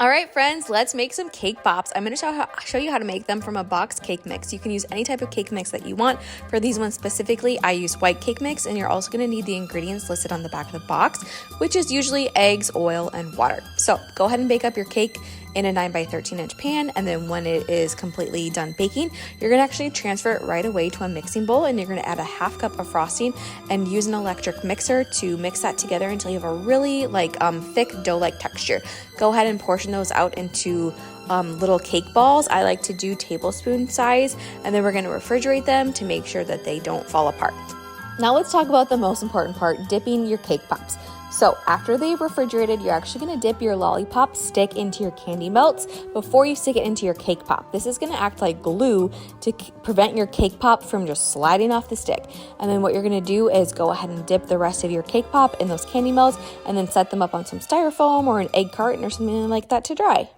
All right, friends, let's make some cake pops. I'm going to show you how to make them from a box cake mix. You can use any type of cake mix that you want. For these ones specifically, I use white cake mix, and you're also going to need the ingredients listed on the back of the box, which is usually eggs, oil, and water. So go ahead and bake up your cake in a 9 by 13 inch pan, and then when it is completely done baking, you're going to actually transfer it right away to a mixing bowl, and you're going to add a half cup of frosting and use an electric mixer to mix that together until you have a really thick dough-like texture. Go ahead and portion those out into little cake balls. I like to do tablespoon size, and then we're going to refrigerate them to make sure that they don't fall apart. Now let's talk about the most important part, dipping your cake pops. So after they've refrigerated, you're actually going to dip your lollipop stick into your candy melts before you stick it into your cake pop. This is going to act like glue to prevent your cake pop from just sliding off the stick. And then what you're going to do is go ahead and dip the rest of your cake pop in those candy melts and then set them up on some styrofoam or an egg carton or something like that to dry.